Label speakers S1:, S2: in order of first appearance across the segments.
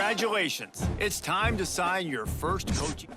S1: Congratulations. It's time to sign your first coaching.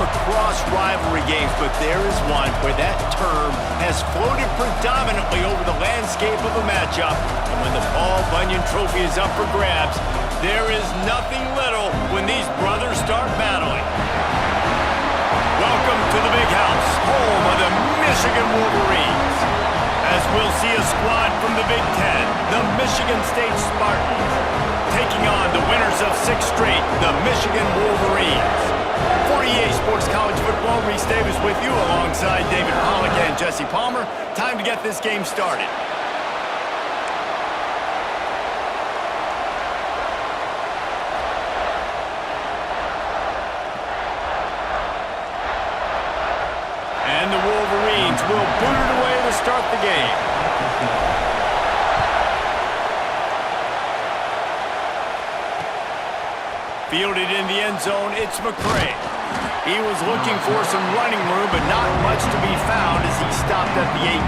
S1: across rivalry games, but there is one where that term has floated predominantly over the landscape of a matchup. And when the Paul Bunyan Trophy is up for grabs, there is nothing little when these brothers start battling. Welcome to the Big House, home of the Michigan Wolverines. As we'll see a squad from the Big Ten, the Michigan State Spartans, taking on the winners of 6 straight, the Michigan Wolverines. For EA Sports College Football, Reese Davis with you alongside David Pollock and Jesse Palmer. Time to get this game started. And the Wolverines will boot it away to start the game. Fielded in the end zone, it's McCray. He was looking for some running room, but not much to be found as he stopped at the 18.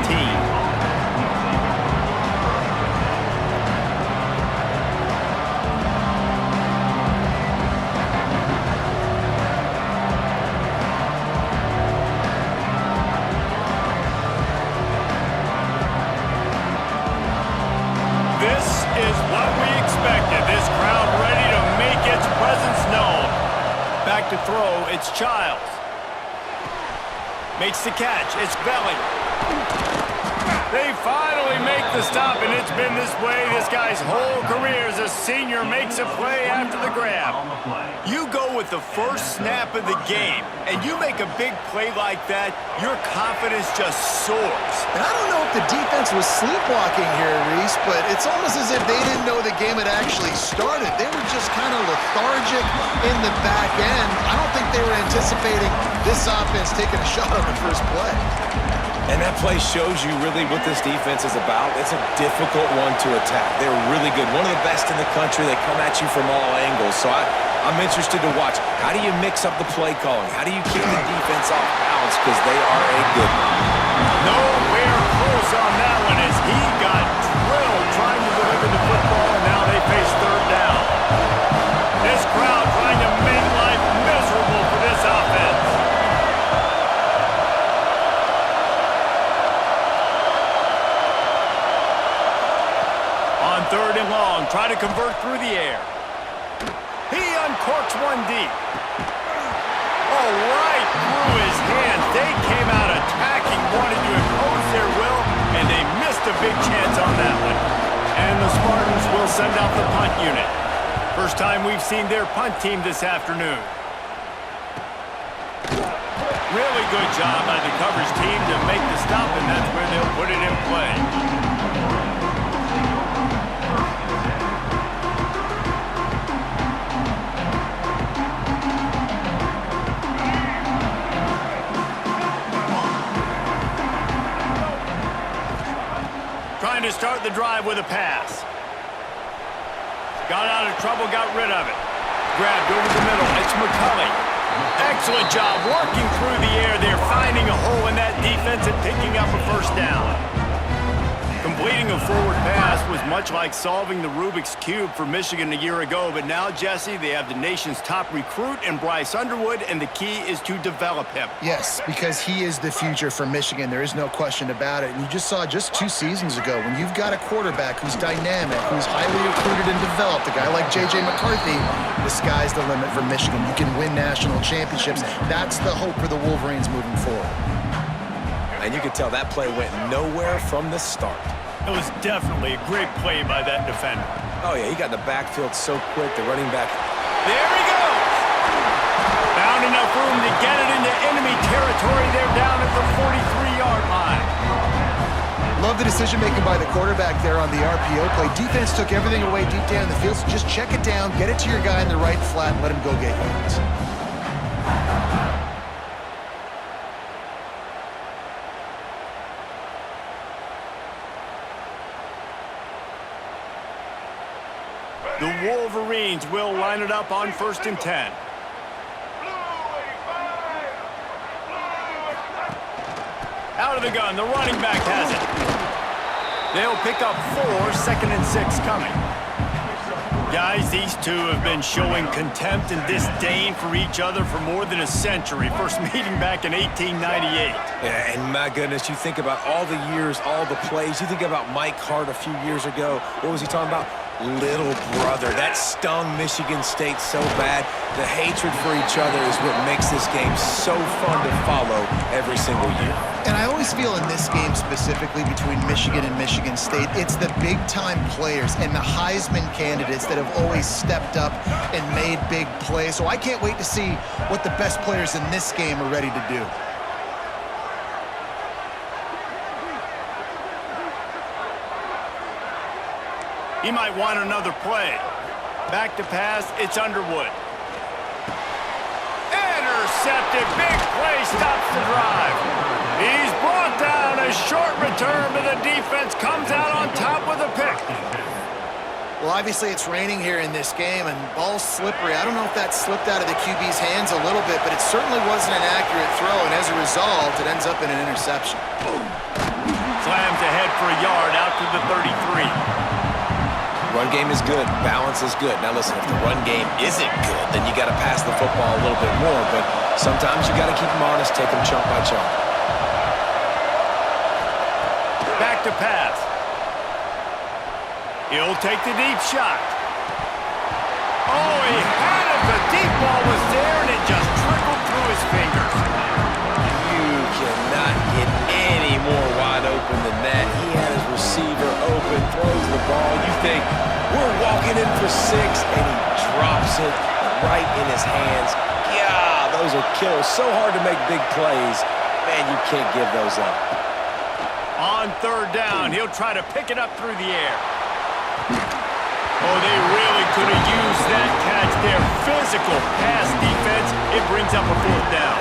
S1: This is what we expected. This crowd ready to make its presence known. Back to throw, it's Childs. Makes the catch, it's Belly. They finally make the stop, and it's been this way this guy's whole career as a senior makes a play after the grab. You go with the first snap of the game, and you make a big play like that, your confidence just soars.
S2: And I don't know if the defense was sleepwalking here, Reese, but it's almost as if they didn't know the game had actually started. They were just kind of lethargic in the back end. I don't think they were anticipating this offense taking a shot on the first play.
S3: And that play shows you really what this defense is about. It's a difficult one to attack. They're really good. One of the best in the country. They come at you from all angles. So I'm interested to watch. How do you mix up the play calling? How do you keep the defense off balance? Because they are a good one.
S1: Nowhere close on that one as he got drilled trying to deliver the football, and now they face third down. This crowd trying to make life miserable for this offense. On 3rd and long, try to convert through the air. He uncorks one deep. Oh, right through his hands. They came out attacking, wanted to impose their will, and they missed a big chance on that one. And the Spartans will send out the punt unit. First time we've seen their punt team this afternoon. Really good job by the coverage team to make the stop, and that's where they'll put it in play. Trying to start the drive with a pass. Got out of trouble, got rid of it. Grabbed over the middle, it's McCulley. Excellent job working through the air there, finding a hole in that defense and picking up a first down. Completing a forward pass was much like solving the Rubik's Cube for Michigan a year ago, but now, Jesse, they have the nation's top recruit in Bryce Underwood, and the key is to develop him.
S2: Yes, because he is the future for Michigan. There is no question about it. And you just saw just 2 seasons ago, when you've got a quarterback who's dynamic, who's highly recruited and developed, a guy like J.J. McCarthy, the sky's the limit for Michigan. You can win national championships. That's the hope for the Wolverines moving forward.
S3: And you can tell that play went nowhere from the start.
S1: It was definitely a great play by that defender.
S3: Oh, yeah, he got in the backfield so quick, the running back.
S1: There he goes! Found enough room to get it into enemy territory. They're down at the 43-yard line.
S2: Love the decision-making by the quarterback there on the RPO play. Defense took everything away deep down in the field, so just check it down, get it to your guy in the right flat, and let him go get yards.
S1: The Wolverines will line it up on 1st and 10. Out of the gun, the running back has it. They'll pick up 4, 2nd and 6 coming. Guys, these two have been showing contempt and disdain for each other for more than a century. First meeting back in 1898.
S3: Yeah, and my goodness, you think about all the years, all the plays. You think about Mike Hart a few years ago. What was he talking about? Little brother. That stung Michigan State so bad. The hatred for each other is what makes this game so fun to follow every single year.
S2: And I always feel in this game specifically between Michigan and Michigan State, it's the big-time players and the Heisman candidates that have always stepped up and made big plays. So I can't wait to see what the best players in this game are ready to do.
S1: He might want another play. Back to pass, it's Underwood. Intercepted, big play, stops the drive. He's brought down, a short return, but the defense comes out on top with a pick.
S2: Well, obviously it's raining here in this game, and ball's slippery. I don't know if that slipped out of the QB's hands a little bit, but it certainly wasn't an accurate throw, and as a result, it ends up in an interception.
S1: Slams ahead for a yard out to the 33.
S3: Run game is good. Balance is good. Now listen, if the run game isn't good, then you got to pass the football a little bit more. But sometimes you got to keep them honest, take them chunk by chunk.
S1: Back to pass. He'll take the deep shot. Oh, he had it. The deep ball was there, and it just trickled through his fingers.
S3: You cannot get any more wide open than that. He had his receiver open, throws the ball. You think, we're walking in for 6, and he drops it right in his hands. Yeah, those are killers. So hard to make big plays. Man, you can't give those up.
S1: On third down, he'll try to pick it up through the air. Oh, they really could have used that catch there. Physical pass defense. It brings up a fourth down.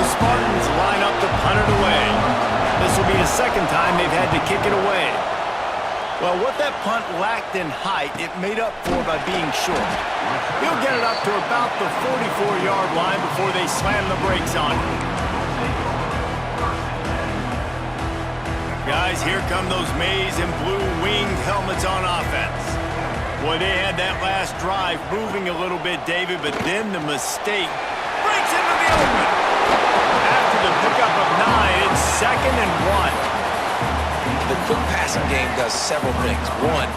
S1: The Spartans line up to punt it away. This will be the second time they've had to kick it away. Well, what that punt lacked in height, it made up for by being short. He'll get it up to about the 44-yard line before they slam the brakes on it. Guys, here come those maize and blue winged helmets on offense. Boy, they had that last drive moving a little bit, David, but then the mistake breaks into the open. After the pickup of 9, it's 2nd and 1.
S3: The quick passing game does several things. One,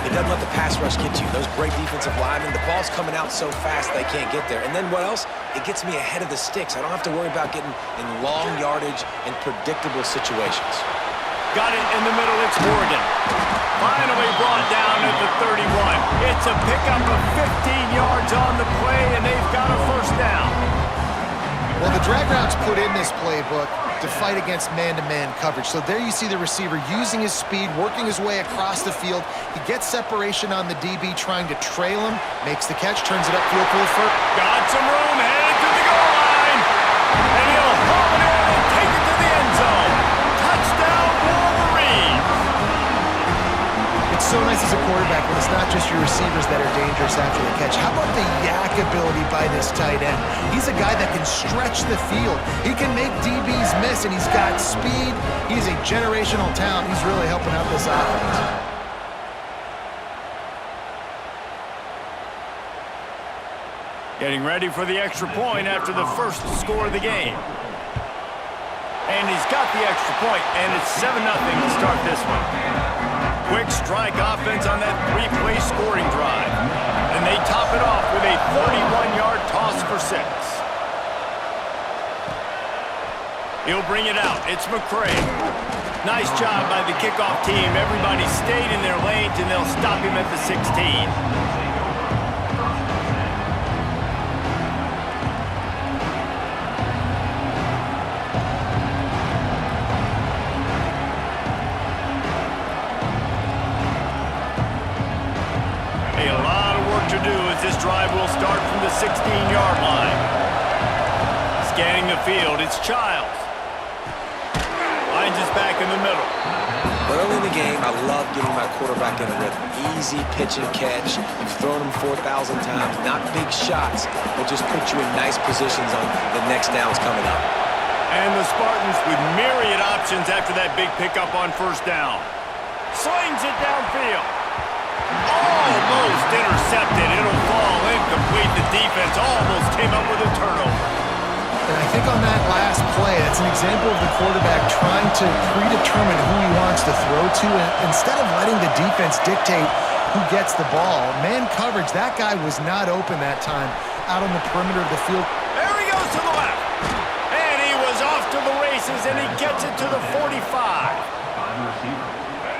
S3: it doesn't let the pass rush get you. Those great defensive linemen, the ball's coming out so fast they can't get there. And then what else? It gets me ahead of the sticks. I don't have to worry about getting in long yardage and predictable situations.
S1: Got it in the middle, it's Morgan. Finally brought down at the 31. It's a pickup of 15 yards on the play, and they've got a first down.
S2: Well, the drag route's put in this playbook to fight against man-to-man coverage. So there you see the receiver using his speed, working his way across the field. He gets separation on the DB, trying to trail him, makes the catch, turns it upfield for the first.
S1: Got some room, headed to the goal line. And he'll haul it in and take it to the end zone. Touchdown, Wolverines.
S2: It's so nice as a quarterback when it's not just your receivers that are dangerous after the catch. How about the yak ability by this tight end? He's a guy that can stretch the field. He can make DBs miss, and he's got speed. He's a generational talent. He's really helping out this offense.
S1: Getting ready for the extra point after the first score of the game. And he's got the extra point, and it's 7-0 to start this one. Quick strike offense on that 3-play scoring drive. And they top it off with a 31-yard toss for 6. He'll bring it out. It's McCray. Nice job by the kickoff team. Everybody stayed in their lanes, and they'll stop him at the 16. This drive will start from the 16-yard line. Scanning the field, it's Childs. Finds his back in the middle.
S3: Early in the game, I love getting my quarterback in a rhythm. Easy pitch and catch. You've thrown him 4,000 times. Not big shots, but just put you in nice positions on the next downs coming up.
S1: And the Spartans with myriad options after that big pickup on first down. Slings it downfield. Almost intercepted. It'll fall incomplete. The defense almost came up with a turnover.
S2: And I think on that last play, that's an example of the quarterback trying to predetermine who he wants to throw to. And instead of letting the defense dictate who gets the ball, man coverage, that guy was not open that time out on the perimeter of the field.
S1: There he goes to the left. And he was off to the races, and he gets it to the 45.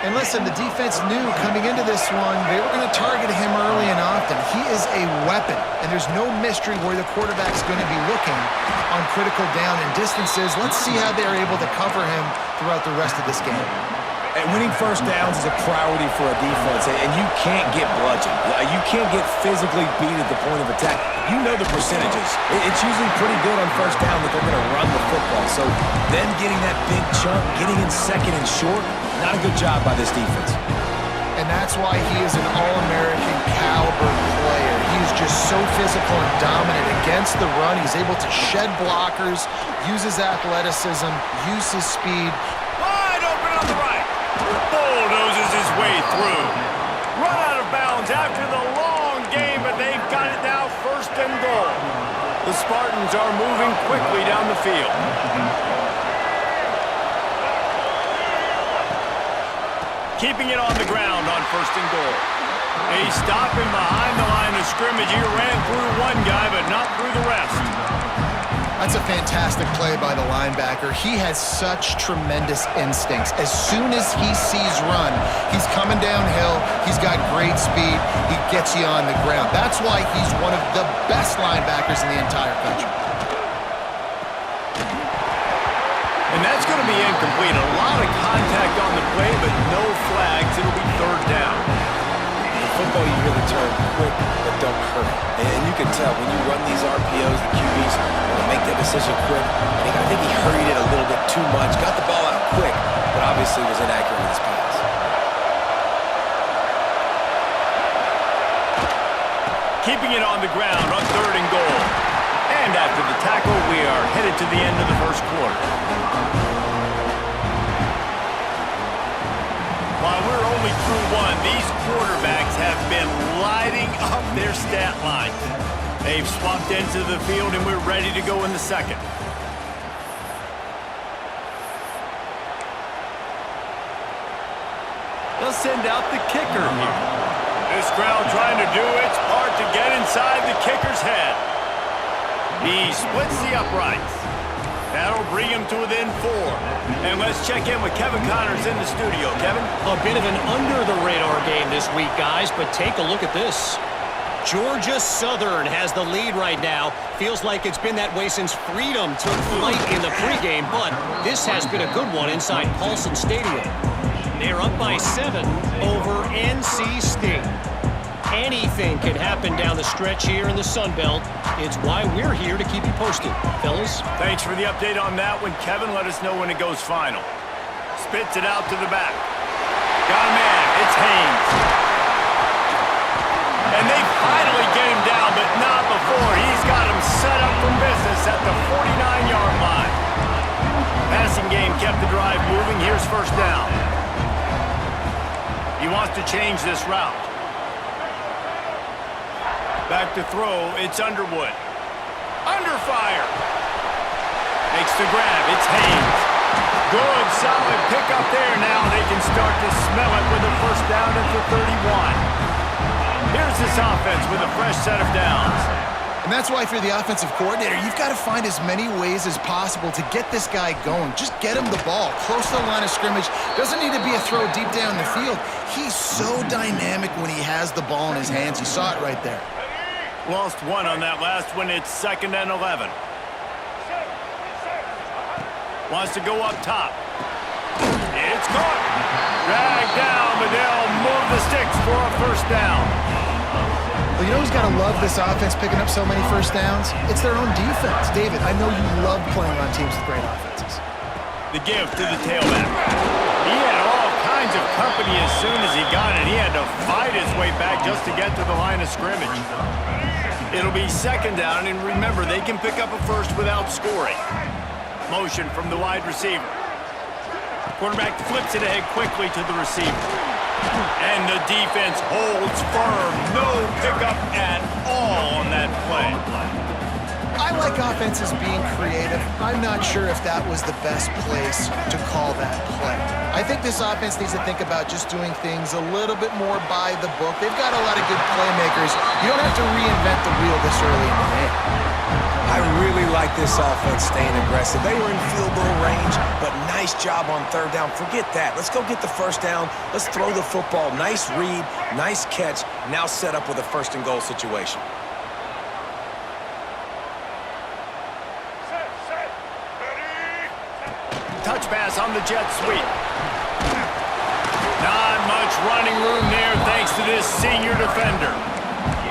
S2: And listen, the defense knew coming into this one, they were going to target him early and often. He is a weapon, and there's no mystery where the quarterback's going to be looking on critical down and distances. Let's see how they're able to cover him throughout the rest of this game.
S3: And winning first downs is a priority for a defense, and you can't get bludgeoned. You can't get physically beat at the point of attack. You know the percentages. It's usually pretty good on first down that they're going to run the football. So them getting that big chunk, getting in second and short, not a good job by this defense.
S2: And that's why he is an All-American caliber player. He's just so physical and dominant against the run. He's able to shed blockers, use his athleticism, use his speed.
S1: Wide open on the right. Bulldozes his way through. Run out of bounds after the long game, but they've got it now first and goal. The Spartans are moving quickly down the field. Keeping it on the ground on first and goal. They stop him behind the line of scrimmage. He ran through one guy, but not through the rest.
S2: That's a fantastic play by the linebacker. He has such tremendous instincts. As soon as he sees run, he's coming downhill. He's got great speed. He gets you on the ground. That's why he's one of the best linebackers in the entire country.
S1: And that's going to be incomplete. A lot of contact on the play, but no flags. It'll be third down.
S3: In football, you really turn quick, but don't hurt. And you can tell when you run these RPOs, the QBs want to make that decision quick. And I think he hurried it a little bit too much. Got the ball out quick, but obviously was inaccurate in his pass.
S1: Keeping it on the ground on third and goal. And after the tackle, we are headed to the end of the first quarter. While we're only through one, these quarterbacks have been lighting up their stat lines. They've swapped into the field, and we're ready to go in the second. They'll send out the kicker here. This crowd trying to do its part to get inside the kicker's head. He splits the uprights. That'll bring him to within 4. And let's check in with Kevin Connors in the studio. Kevin?
S4: A bit of an under-the-radar game this week, guys, but take a look at this. Georgia Southern has the lead right now. Feels like it's been that way since Freedom took flight in the pregame, but this has been a good one inside Paulson Stadium. They're up by 7 over NC State. Anything can happen down the stretch here in the Sun Belt. It's why we're here to keep you posted, fellas.
S1: Thanks for the update on that one, Kevin. Let us know when it goes final. Spits it out to the back. Got a man. It's Haynes. And they finally get him down, but not before. He's got him set up for business at the 49-yard line. Passing game kept the drive moving. Here's first down. He wants to change this route. Back to throw, it's Underwood. Under fire. Makes the grab, it's Haynes. Good, solid pickup there. Now they can start to smell it with a first down at the 31. Here's this offense with a fresh set of downs.
S2: And that's why if you're the offensive coordinator, you've got to find as many ways as possible to get this guy going. Just get him the ball close to the line of scrimmage. Doesn't need to be a throw deep down the field. He's so dynamic when he has the ball in his hands. You saw it right there.
S1: Lost one on that last one. It's 2nd and 11. Wants to go up top. It's caught. Dragged down, but they'll move the sticks for a first down.
S2: Well, you know who's got to love this offense picking up so many first downs? It's their own defense. David, I know you love playing on teams with great offenses.
S1: The give to the tailback. He had all kinds of company as soon as he got it. He had to fight his way back just to get to the line of scrimmage. It'll be 2nd down, and remember, they can pick up a first without scoring. Motion from the wide receiver. Quarterback flips it ahead quickly to the receiver. And the defense holds firm. No pickup at all on that play.
S2: I like offenses being creative. I'm not sure if that was the best place to call that play. I think this offense needs to think about just doing things a little bit more by the book. They've got a lot of good playmakers. You don't have to reinvent the wheel this early in the game.
S3: I really like this offense staying aggressive. They were in field goal range, but nice job on third down. Forget that. Let's go get the first down. Let's throw the football. Nice read, nice catch. Now set up with a first and goal situation.
S1: Touch pass on the jet sweep. Not much running room there thanks to this senior defender.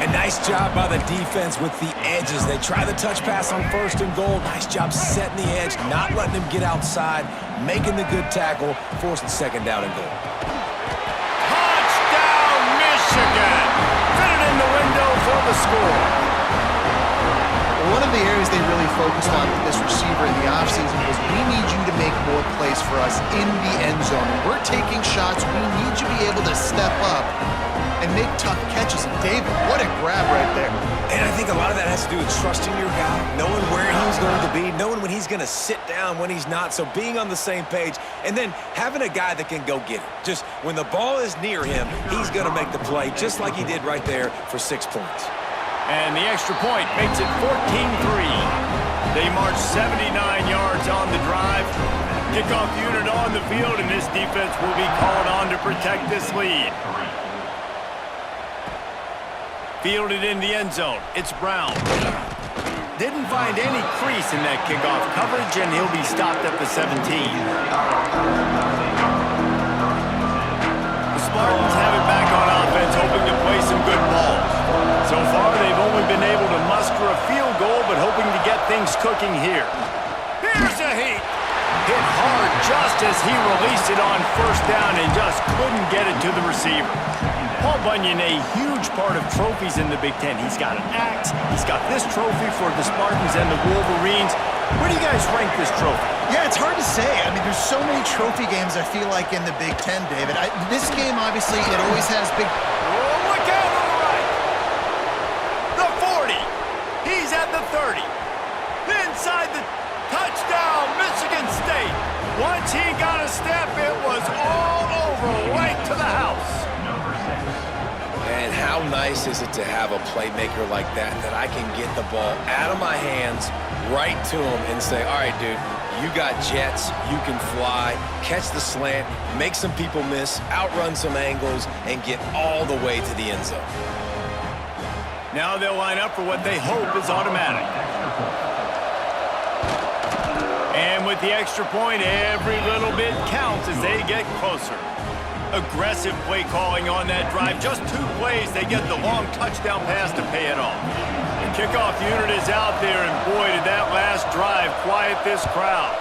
S3: A nice job by the defense with the edges. They try the touch pass on first and goal. Nice job setting the edge, not letting him get outside, making the good tackle, forcing second down and goal.
S1: Touchdown, Michigan! Fit it in the window for the score.
S2: One of the areas they really focused on with this receiver in the offseason was we need you to make more plays for us in the end zone. When we're taking shots, we need you to be able to step up and make tough catches. And David, what a grab right there.
S3: And I think a lot of that has to do with trusting your guy, knowing where he's going to be, knowing when he's going to sit down, when he's not. So being on the same page, and then having a guy that can go get it. Just when the ball is near him, he's going to make the play, just like he did right there for 6 points.
S1: And the extra point makes it 14-3. They march 79 yards on the drive. Kickoff unit on the field, and this defense will be called on to protect this lead. Fielded in the end zone. It's Brown. Didn't find any crease in that kickoff coverage, and he'll be stopped at the 17. The Spartans have it back on offense, hoping to play some good ball. So far, they've only been able to muster a field goal, but hoping to get things cooking here. Here's a heat. Hit hard just as he released it on first down and just couldn't get it to the receiver. Paul Bunyan, a huge part of trophies in the Big Ten. He's got an axe. He's got this trophy for the Spartans and the Wolverines. Where do you guys rank this trophy?
S2: Yeah, it's hard to say. I mean, there's so many trophy games, I feel like, in the Big Ten, David. This game, obviously, it always has big...
S1: Oh, look out on the right. The 40. He's at the 30. Inside the touchdown, Michigan State. Once he got a step, it was all over, right to the house.
S3: And how nice is it to have a playmaker like that I can get the ball out of my hands, right to him, and say, all right, dude, you got jets, you can fly, catch the slant, make some people miss, outrun some angles, and get all the way to the end zone.
S1: Now they'll line up for what they hope is automatic. And with the extra point, every little bit counts as they get closer. Aggressive play calling on that drive. Just 2 plays, they get the long touchdown pass to pay it off. The kickoff unit is out there, and boy, did that last drive quiet this crowd.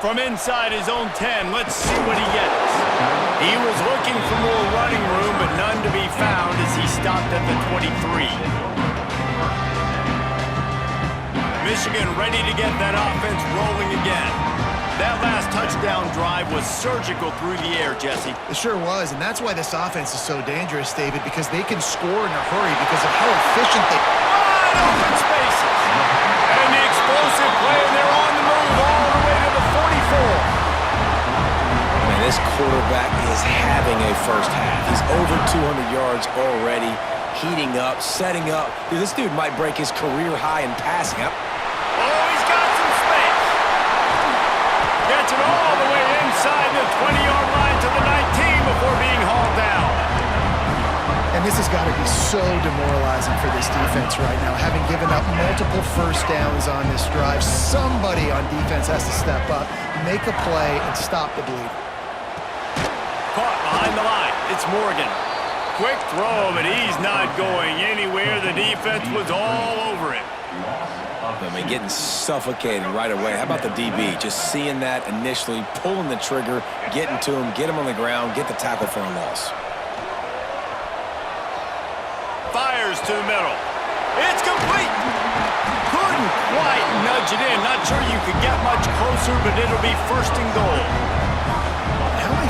S1: From inside his own 10, let's see what he gets. He was looking for more running room, but none to be found as he stopped at the 23. Michigan ready to get that offense rolling again. That last touchdown drive was surgical through the air, Jesse.
S2: It sure was, and that's why this offense is so dangerous, David, because they can score in a hurry because of how efficient they...
S1: Wide open spaces. And the explosive play, and they're on the move all the way to the 44.
S3: Man, this quarterback is having a first half. He's over 200 yards already, heating up, setting up. Dude, this dude might break his career high in passing.
S1: Oh, he's got some space. Gets it all the way inside the 20-yard line to the 19 before being hauled down.
S2: And this has got to be so demoralizing for this defense right now. Having given up multiple first downs on this drive, somebody on defense has to step up, make a play, and stop the bleed.
S1: Caught behind the line. It's Morgan. Quick throw, but he's not going anywhere. The defense was all over him.
S3: I mean, getting suffocated right away. How about the DB? Just seeing that initially, pulling the trigger, getting to him, get him on the ground, get the tackle for a loss.
S1: Fires to the middle. It's complete. Couldn't quite nudge it in. Not sure you could get much closer, but it'll be first and goal.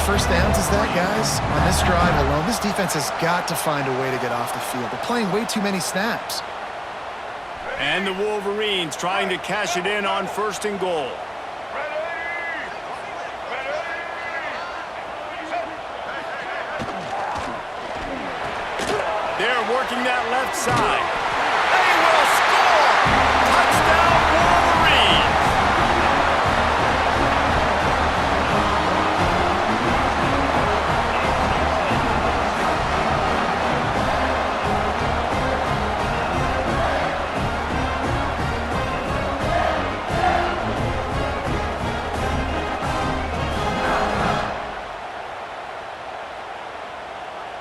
S2: first downs as that, guys? On this drive alone, this defense has got to find a way to get off the field. They're playing way too many snaps.
S1: And the Wolverines trying to cash it in on 1st and goal. They're working that left side. They will score! Touchdown, Wolverines!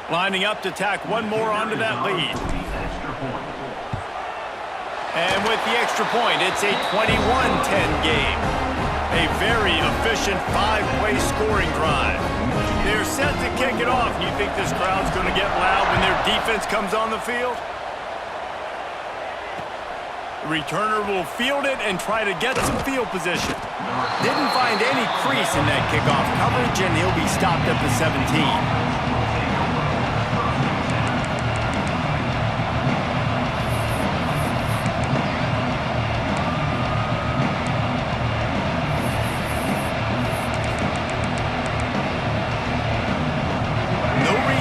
S1: Lining up to tack one more onto that lead. And with the extra point, it's a 21-10 game. A very efficient 5-play scoring drive. They're set to kick it off. You think this crowd's going to get loud when their defense comes on the field? The returner will field it and try to get some field position. Didn't find any crease in that kickoff coverage, and he'll be stopped at the 17.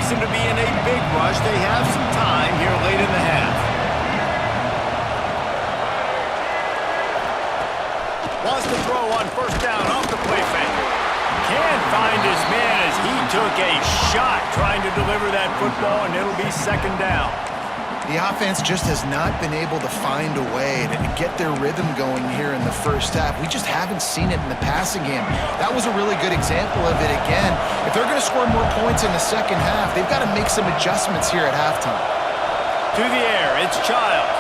S1: To be in a big rush. They have some time here late in the half. Wants to throw on 1st down off the play fake. Can't find his man as he took a shot trying to deliver that football, and it'll be 2nd down.
S2: The offense just has not been able to find a way to get their rhythm going here in the first half. We just haven't seen it in the passing game. That was a really good example of it again. If they're going to score more points in the second half, they've got to make some adjustments here at halftime.
S1: To the air, it's Childs.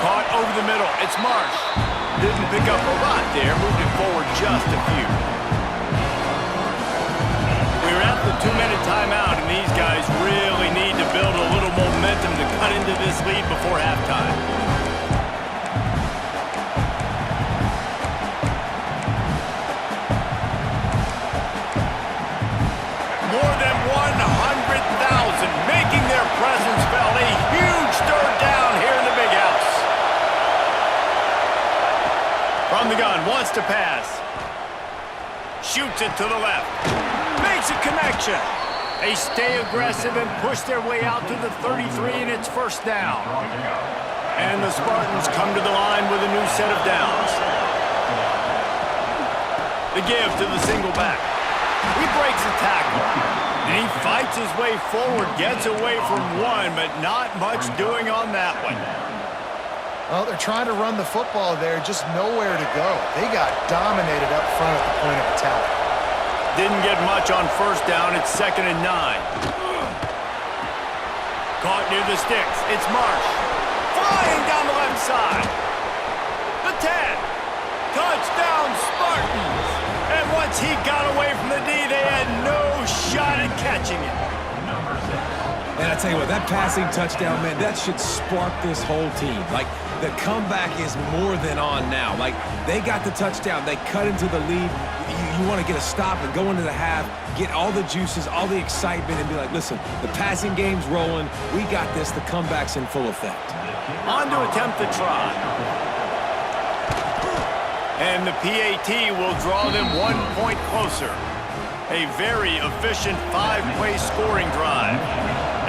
S1: Caught over the middle, it's Marsh. Didn't pick up a lot there, moved it forward just a few. We're at the 2-minute timeout, and these guys really need to build a little momentum to cut into this lead before halftime. More than 100,000 making their presence felt. A huge 3rd down here in the big house. From the gun, wants to pass. Shoots it to the left. Makes a connection. They stay aggressive and push their way out to the 33, and it's 1st down. And the Spartans come to the line with a new set of downs. The give to the single back. He breaks a tackle, and he fights his way forward, gets away from one, but not much doing on that one.
S2: Well, they're trying to run the football there, just nowhere to go. They got dominated up front at the point of attack.
S1: Didn't get much on 1st down. It's 2nd and 9. Caught near the sticks. It's Marsh. Flying down the left side. The 10. Touchdown, Spartans. And once he got away from the D, they had no shot at catching it.
S3: And I tell you what, that passing touchdown, man, that should spark this whole team. Like, the comeback is more than on now. Like, they got the touchdown. They cut into the lead. You want to get a stop and go into the half, get all the juices, all the excitement, and be like, listen, the passing game's rolling. We got this. The comeback's in full effect.
S1: On to attempt the try. And the PAT will draw them 1 point closer. A very efficient 5-play scoring drive.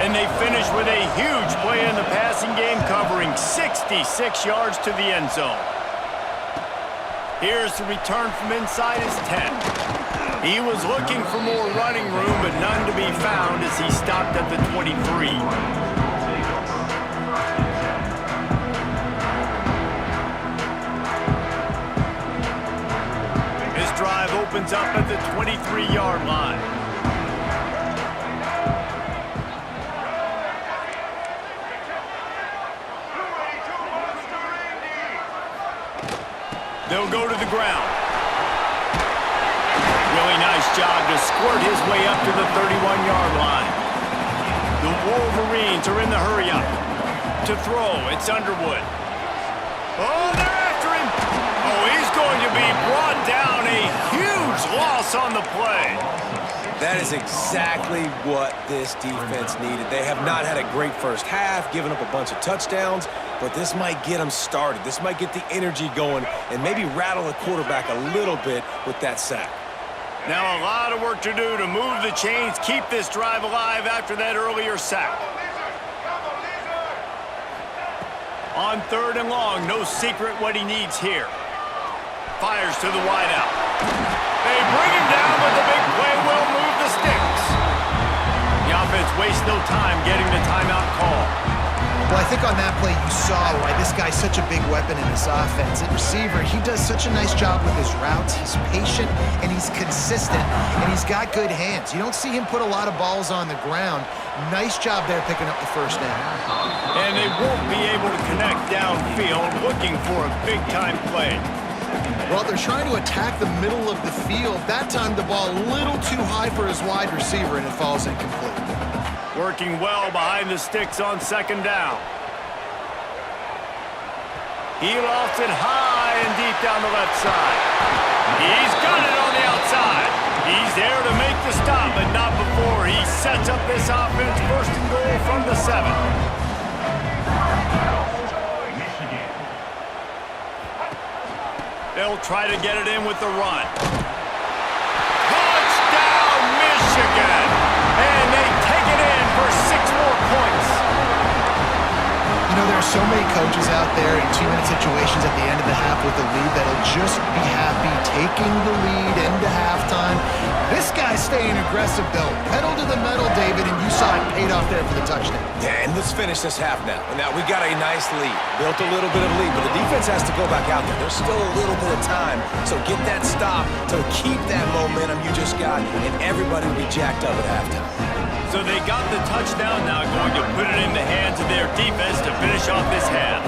S1: And they finish with a huge play in the passing game, covering 66 yards to the end zone. Here's the return from inside his 10. He was looking for more running room, but none to be found as he stopped at the 23. His drive opens up at the 23-yard line. They'll go to the ground. Really nice job to squirt his way up to the 31-yard line. The Wolverines are in the hurry-up. To throw, it's Underwood. Oh, they're after him. Oh, he's going to be brought down. A huge loss loss on the play.
S3: That is exactly what this defense needed. They have not had a great first half, given up a bunch of touchdowns, but this might get them started. This might get the energy going and maybe rattle the quarterback a little bit with that sack.
S1: Now a lot of work to do to move the chains, keep this drive alive after that earlier sack. On 3rd and long, no secret what he needs here. Fires to the wideout. They bring him down, but the big play will move the sticks. The offense wastes no time getting the timeout call.
S2: Well, I think on that play you saw why this guy's such a big weapon in this offense. At receiver, he does such a nice job with his routes. He's patient, and he's consistent, and he's got good hands. You don't see him put a lot of balls on the ground. Nice job there picking up the first down.
S1: And they won't be able to connect downfield, looking for a big-time play.
S2: Well, they're trying to attack the middle of the field. That time, the ball a little too high for his wide receiver, and it falls incomplete.
S1: Working well behind the sticks on 2nd down. He lofts it high and deep down the left side. He's got it on the outside. He's there to make the stop, but not before he sets up this offense 1st and goal from the 7. They'll try to get it in with the run. Touchdown, Michigan! And they take it in for 6 more points.
S2: You know, there are so many coaches out there in 2-minute situations at the end of the half with a lead that'll just be happy taking the lead into halftime. This guy's staying aggressive, though. Pedal to the metal, David, and you saw it paid off there for the touchdown.
S3: Yeah, and let's finish this half now. Now, we got a nice lead. Built a little bit of lead, but the defense has to go back out there. There's still a little bit of time, so get that stop to keep that momentum you just got, and everybody will be jacked up at halftime.
S1: So they got the touchdown, now going to put it in the hands of their defense to finish off this half.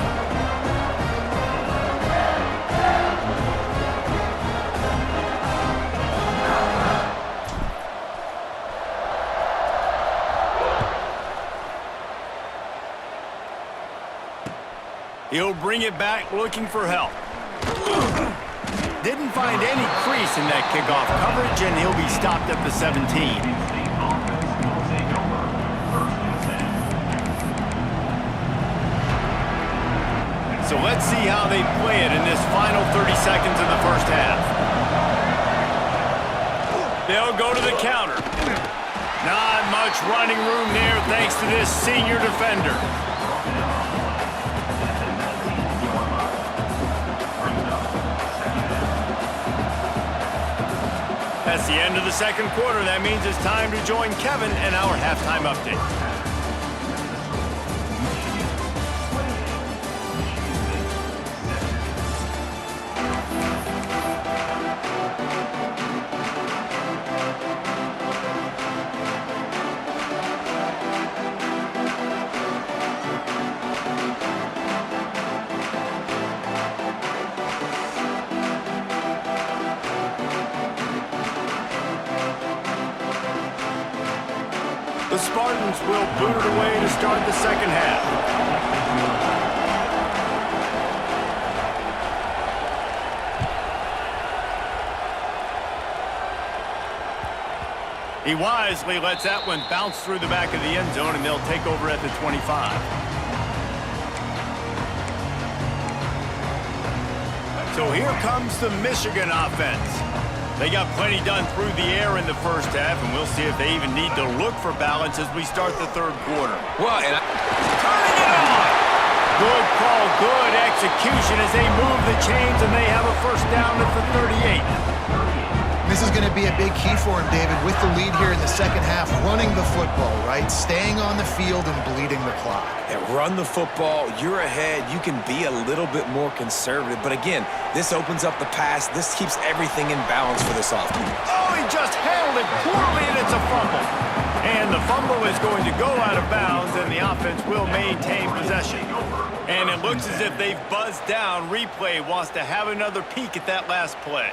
S1: He'll bring it back looking for help. Didn't find any crease in that kickoff coverage, and he'll be stopped at the 17. So let's see how they play it in this final 30 seconds of the first half. They'll go to the counter. Not much running room there thanks to this senior defender. That's the end of the 2nd quarter. That means it's time to join Kevin and our halftime update. The Spartans will boot it away to start the 2nd half. He wisely lets that one bounce through the back of the end zone, and they'll take over at the 25. So here comes the Michigan offense. They got plenty done through the air in the first half, and we'll see if they even need to look for balance as we start the 3rd quarter.
S3: Well, and
S1: Turning it on! Good call, good execution as they move the chains, and they have a 1st down at the 38.
S2: This is going to be a big key for him, David, with the lead here in the 2nd half, running the football, right? Staying on the field and bleeding the clock.
S3: Yeah, run the football, you're ahead, you can be a little bit more conservative. But again, this opens up the pass. This keeps everything in balance for this offense.
S1: Oh, he just handled it poorly, and it's a fumble. And the fumble is going to go out of bounds, and the offense will maintain possession. And it looks as if they've buzzed down. Replay wants to have another peek at that last play.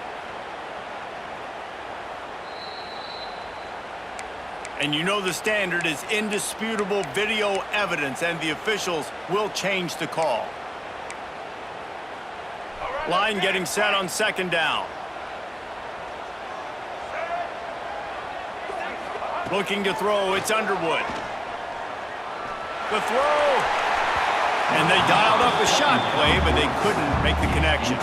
S1: And you know the standard is indisputable video evidence, and the officials will change the call. Line getting set on 2nd down. Looking to throw, it's Underwood. The throw. And they dialed up a shot play, but they couldn't make the connection.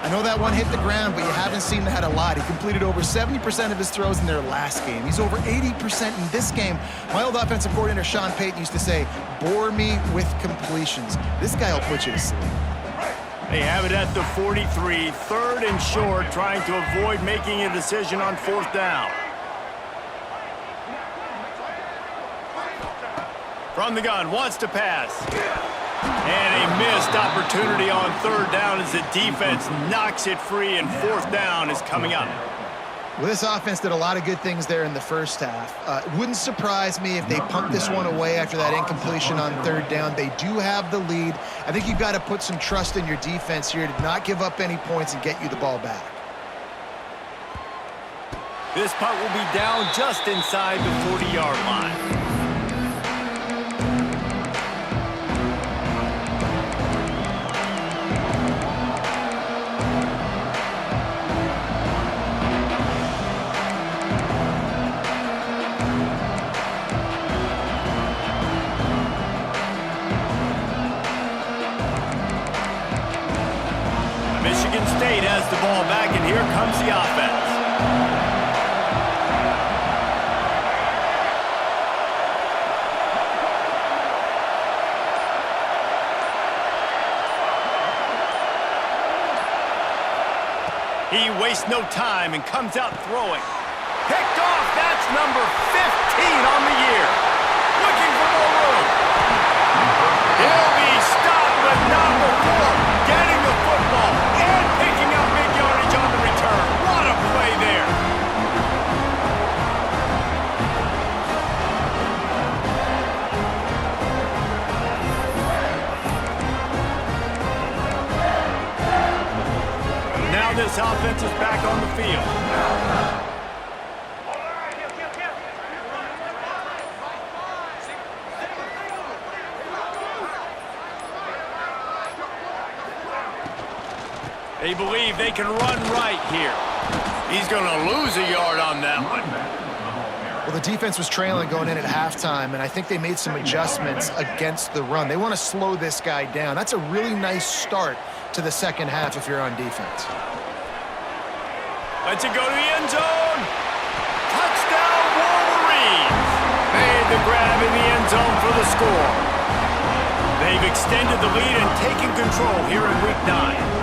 S2: I know that one hit the ground, but you haven't seen that a lot. He completed over 70% of his throws in their last game. He's over 80% in this game. My old offensive coordinator, Sean Payton, used to say, bore me with completions. This guy will put you to sleep.
S1: They have it at the 43, 3rd and short, trying to avoid making a decision on 4th down. From the gun, wants to pass. And a missed opportunity on 3rd down as the defense knocks it free, and 4th down is coming up.
S2: Well, this offense did a lot of good things there in the first half. It wouldn't surprise me if they pumped this one away after that incompletion on 3rd down. They do have the lead. I think you've got to put some trust in your defense here to not give up any points and get you the ball back.
S1: This punt will be down just inside the 40-yard line. Michigan State has the ball back, and here comes the offense. He wastes no time and comes out throwing. Picked off, that's number 15 on the year. Looking for more room. He'll be stopped, but not before getting the football and picking up big yardage on the return. What a play there. Now this offense is back on the field. They believe they can run right here. He's going to lose a yard on that one.
S2: Well, the defense was trailing going in at halftime, and I think they made some adjustments against the run. They want to slow this guy down. That's a really nice start to the second half if you're on defense.
S1: Lets it go to the end zone. Touchdown, Wolverines. Made the grab in the end zone for the score. They've extended the lead and taken control here in Week 9.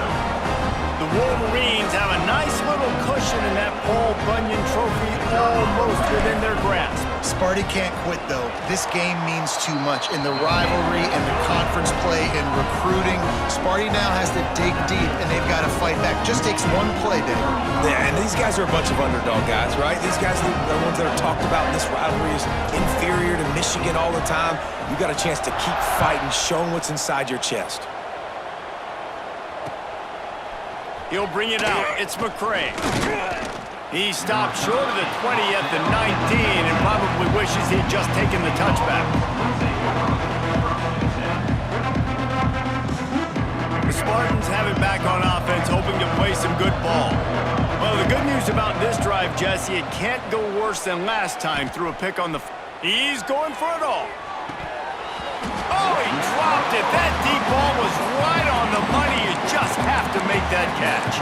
S1: The Wolverines have a nice little cushion in that Paul Bunyan Trophy almost within their grasp.
S2: Sparty can't quit, though. This game means too much. In the rivalry and the conference play and recruiting, Sparty now has to dig deep, and they've got to fight back. Just takes one play, Dave.
S3: Yeah, and these guys are a bunch of underdog guys, right? These guys are the ones that are talked about in this rivalry is inferior to Michigan all the time. You got a chance to keep fighting, showing what's inside your chest.
S1: He'll bring it out. It's McCray. He stopped short of the 20 at the 19 and probably wishes he'd just taken the touchback. The Spartans have it back on offense, hoping to play some good ball. Well, the good news about this drive, Jesse, it can't go worse than last time through a pick on the... He's going for it all. Oh, he dropped it. That deep ball was right on the money. You just have to make that catch.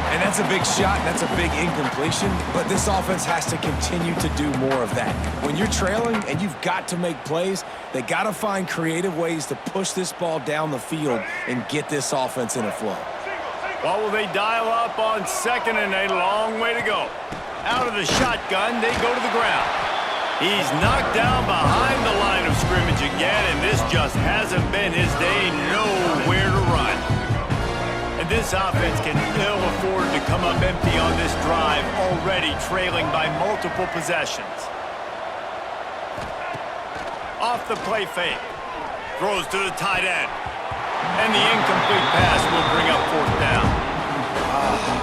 S3: And that's a big shot, and that's a big incompletion, but this offense has to continue to do more of that. When you're trailing and you've got to make plays, they got to find creative ways to push this ball down the field and get this offense in a flow.
S1: Well, will they dial up on 2nd and a long way to go? Out of the shotgun, they go to the ground. He's knocked down behind the line of scrimmage again, and this just hasn't been his day. Nowhere to run. And this offense can ill afford to come up empty on this drive, already trailing by multiple possessions. Off the play fake. Throws to the tight end. And the incomplete pass will bring up 4th down.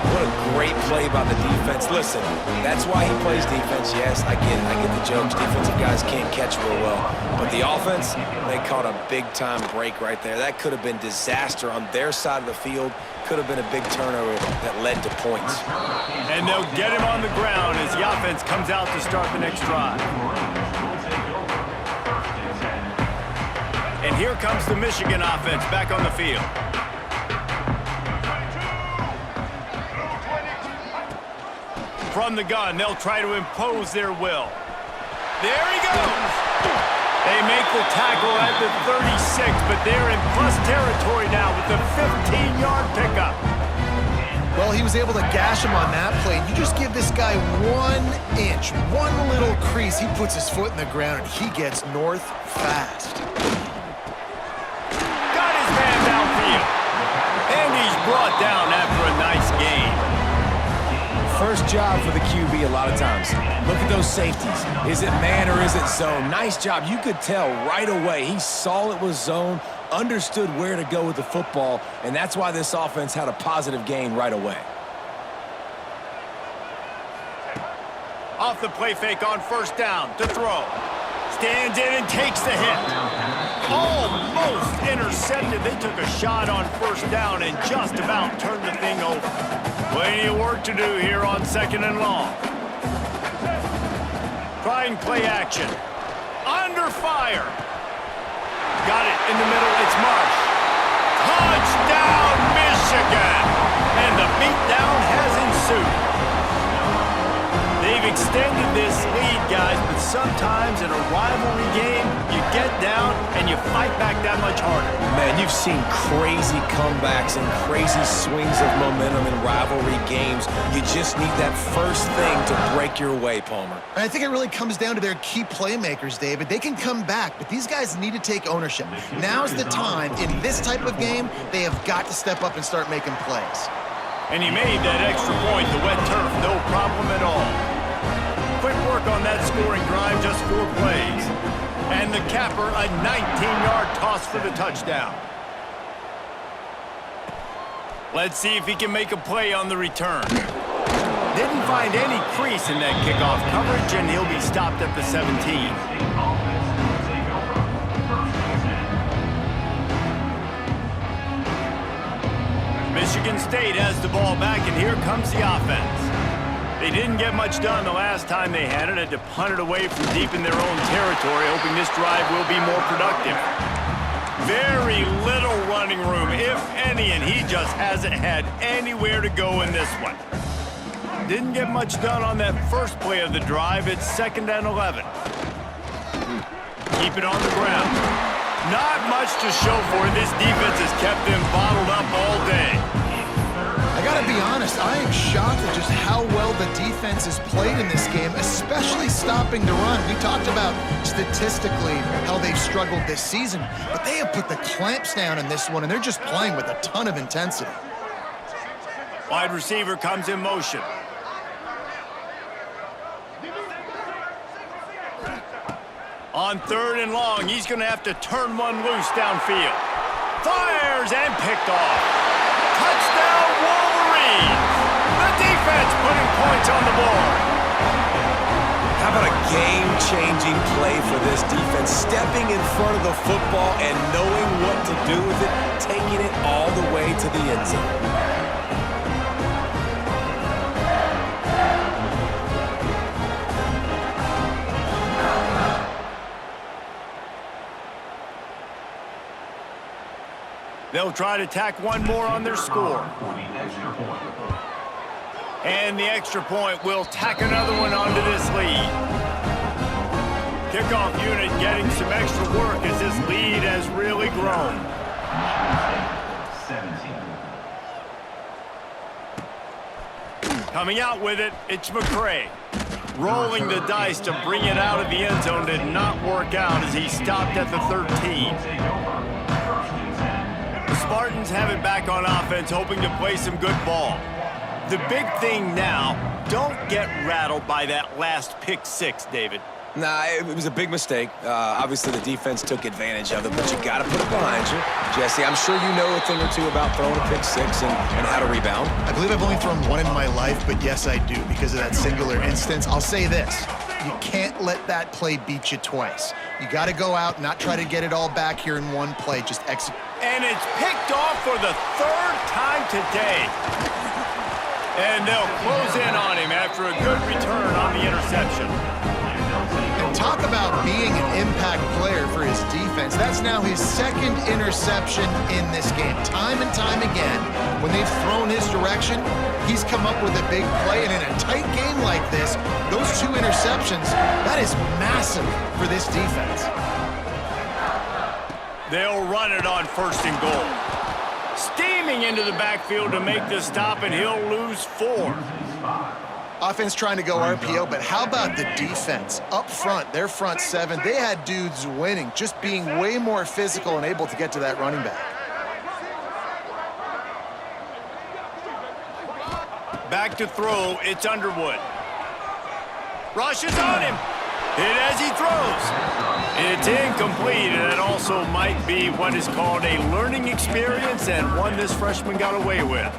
S3: What a great play by the defense. Listen, that's why he plays defense. Yes, I get it. I get the jokes. Defensive guys can't catch real well. But the offense, they caught a big-time break right there. That could have been disaster on their side of the field. Could have been a big turnover that led to points.
S1: And they'll get him on the ground as the offense comes out to start the next drive. And here comes the Michigan offense back on the field. From the gun, they'll try to impose their will. There he goes! They make the tackle at the 36, but they're in plus territory now with the 15-yard pickup.
S2: Well, he was able to gash him on that play. You just give this guy 1 inch, one little crease, he puts his foot in the ground, and he gets north fast.
S1: Got his man downfield. And he's brought down after a nice gain.
S3: First job for the QB a lot of times. Look at those safeties. Is it man or is it zone? Nice job. You could tell right away. He saw it was zone, understood where to go with the football, and that's why this offense had a positive gain right away.
S1: Off the play fake on first down to throw. Stands in and takes the hit. Almost intercepted. They took a shot on first down and just about turned the thing over. Plenty of work to do here on 2nd and long. Trying play action. Under fire. Got it in the middle. It's Marsh. Touchdown, Michigan! And the beatdown has ensued. They've extended this lead, guys, but sometimes in a rivalry game, you get down and you fight back that much harder.
S3: Man, you've seen crazy comebacks and crazy swings of momentum in rivalry games. You just need that first thing to break your way, Palmer.
S2: And I think it really comes down to their key playmakers, David. They can come back, but these guys need to take ownership. Now's the time. In this type of game, they have got to step up and start making plays.
S1: And he made that extra point, the wet turf, no problem at all. Quick work on that scoring drive, just 4 plays. And the capper, a 19-yard toss for the touchdown. Let's see if he can make a play on the return. Didn't find any crease in that kickoff coverage, and he'll be stopped at the 17. Michigan State has the ball back, and here comes the offense. They didn't get much done the last time they had it. Had to punt it away from deep in their own territory, hoping this drive will be more productive. Very little running room, if any, and he just hasn't had anywhere to go in this one. Didn't get much done on that first play of the drive. It's 2nd and 11. Keep it on the ground. Not much to show for it. This defense has kept them bottled up all day.
S2: I gotta be honest, I am shocked at just how well the defense has played in this game, especially stopping the run. We talked about statistically how they've struggled this season, but they have put the clamps down in this one, and they're just playing with a ton of intensity.
S1: Wide receiver comes in motion. On 3rd and long, he's going to have to turn one loose downfield. Fires and picked off. Touchdown, Wolverines! The defense putting points on the board.
S3: How about a game-changing play for this defense? Stepping in front of the football and knowing what to do with it, taking it all the way to the end zone.
S1: They'll try to tack one more on their score. And the extra point will tack another one onto this lead. Kickoff unit getting some extra work as this lead has really grown. Coming out with it, it's McCray. Rolling the dice to bring it out of the end zone did not work out as he stopped at the 13. The Spartans have it back on offense, hoping to play some good ball. The big thing now, don't get rattled by that last pick 6, David.
S3: Nah, it was a big mistake. Obviously, the defense took advantage of it, but you got to put it behind you. Jesse, I'm sure you know a thing or two about throwing a pick six and how to rebound.
S2: I believe I've only thrown one in my life, but yes, I do because of that singular instance. I'll say this. You can't let that play beat you twice. You got to go out, not try to get it all back here in one play. Just execute.
S1: And it's picked off for the third time today. And they'll close in on him after a good return on the interception.
S2: And talk about being an impact player for his defense. That's now his second interception in this game. Time and time again, when they've thrown his direction, he's come up with a big play. And in a tight game like this, those two interceptions, that is massive for this defense.
S1: They'll run it on 1st and goal. Steaming into the backfield to make the stop, and he'll lose 4.
S2: Offense trying to go RPO, but how about the defense? Up front, their front 7, they had dudes winning, just being way more physical and able to get to that running back.
S1: Back to throw, it's Underwood. Rushes on him. Hit as he throws. It's incomplete, and it also might be what is called a learning experience and one this freshman got away with.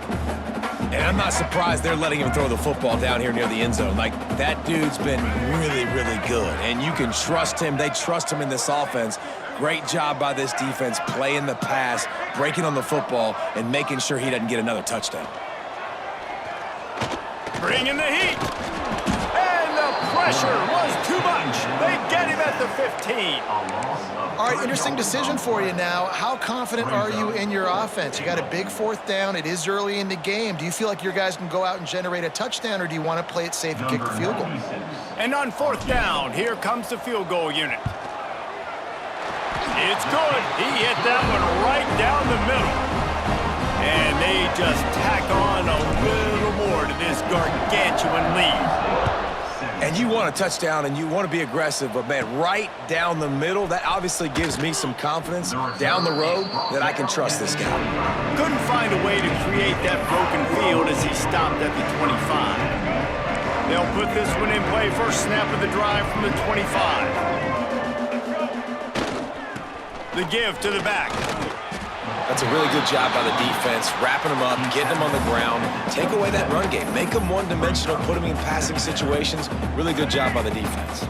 S3: And I'm not surprised they're letting him throw the football down here near the end zone. Like, that dude's been really, really good. And you can trust him. They trust him in this offense. Great job by this defense playing the pass, breaking on the football, and making sure he doesn't get another touchdown.
S1: Bringing the heat. And the pressure was too much. They get him at the 15.
S2: All right, interesting decision for you now. How confident are you in your offense? You got a big 4th down. It is early in the game. Do you feel like your guys can go out and generate a touchdown, or do you want to play it safe and kick the field goal?
S1: And on 4th down, here comes the field goal unit. It's good. He hit that one right down the middle. And they just tack on a little more to this gargantuan lead.
S3: And you want a touchdown and you want to be aggressive, but man, right down the middle, that obviously gives me some confidence down the road that I can trust this guy.
S1: Couldn't find a way to create that broken field as he stopped at the 25. They'll put this one in play. First snap of the drive from the 25. The give to the back.
S3: That's a really good job by the defense, wrapping them up, getting them on the ground. Take away that run game. Make them one-dimensional, put them in passing situations. Really good job by the defense.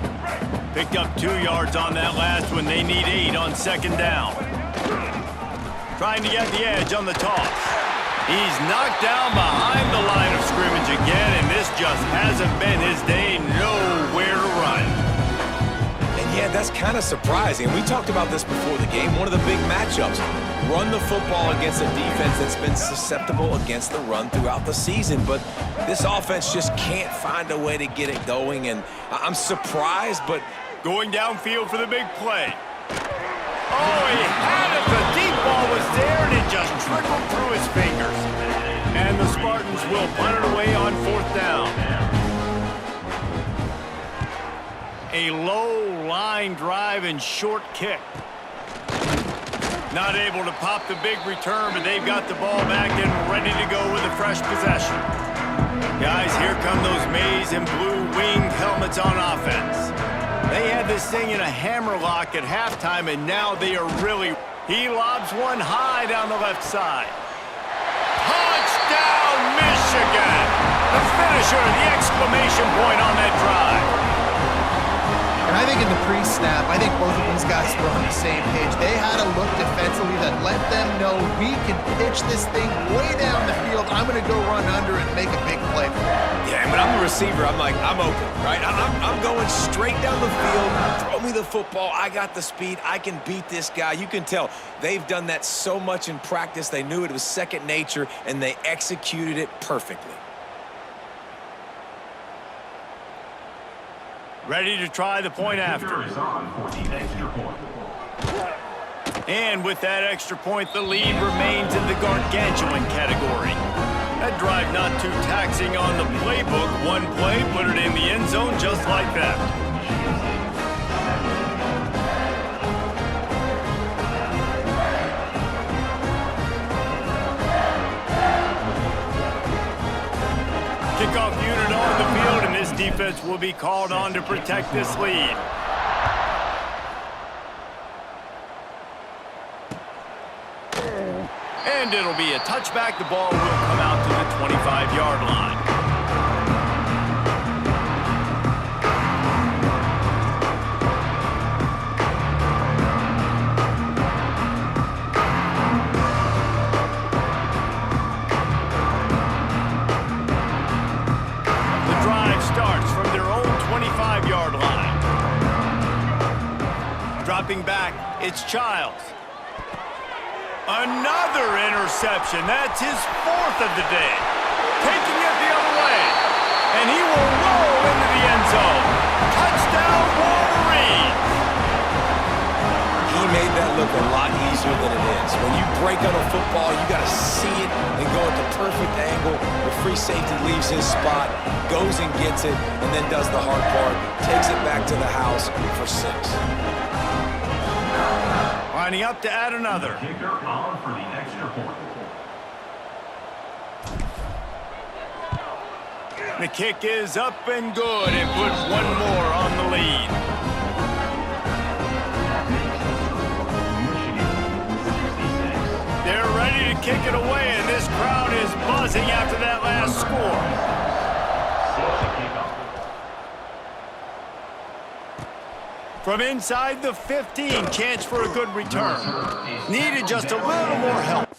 S1: Picked up 2 yards on that last one. They need 8 on 2nd down. Trying to get the edge on the toss. He's knocked down behind the line of scrimmage again, and this just hasn't been his day. Nowhere to run.
S3: And yeah, that's kind of surprising. We talked about this before the game. One of the big matchups. Run the football against a defense that's been susceptible against the run throughout the season. But this offense just can't find a way to get it going. And I'm surprised, but
S1: going downfield for the big play. Oh, he had it. The deep ball was there, and it just trickled through his fingers. And the Spartans will punt it away on 4th down. A low line drive and short kick. Not able to pop the big return, but they've got the ball back and ready to go with a fresh possession. Guys, here come those maize and blue winged helmets on offense. They had this thing in a hammerlock at halftime, and now they are really... He lobs one high down the left side. Touchdown, Michigan! The finisher, the exclamation point on that drive.
S2: And I think in the pre-snap, I think both of these guys were on the same page. They had a look defensively that let them know we can pitch this thing way down the field. I'm going to go run under and make a big play.
S3: yeah, when I'm the receiver, I'm like, I'm open, right? I'm going straight down the field. Throw me the football. I got the speed. I can beat this guy. You can tell they've done that so much in practice. They knew it was second nature, and they executed it perfectly.
S1: Ready to try the point after. And with that extra point, the lead remains in the gargantuan category. That drive not too taxing on the playbook. One play, put it in the end zone just like that. Kickoff unit on the field, and this defense will be called on to protect this lead. And it'll be a touchback. The ball will come out to the 25-yard line. The drive starts from their own 25-yard line. Dropping back, it's Childs. Another interception. That's his fourth of the day. Taking it the other way. And he will roll into the end zone. Touchdown, Wolverines!
S3: He made that look a lot easier than it is. When you break on a football, you got to see it and go at the perfect angle. The free safety leaves his spot, goes and gets it, and then does the hard part, takes it back to the house for 6.
S1: Lining up to add another.
S5: Kicker on for the extra point.
S1: The kick is up and good. It puts one more on the lead. They're ready to kick it away, and this crowd is buzzing after that last score. From inside the 15, chance for a good return. Needed just a little more help.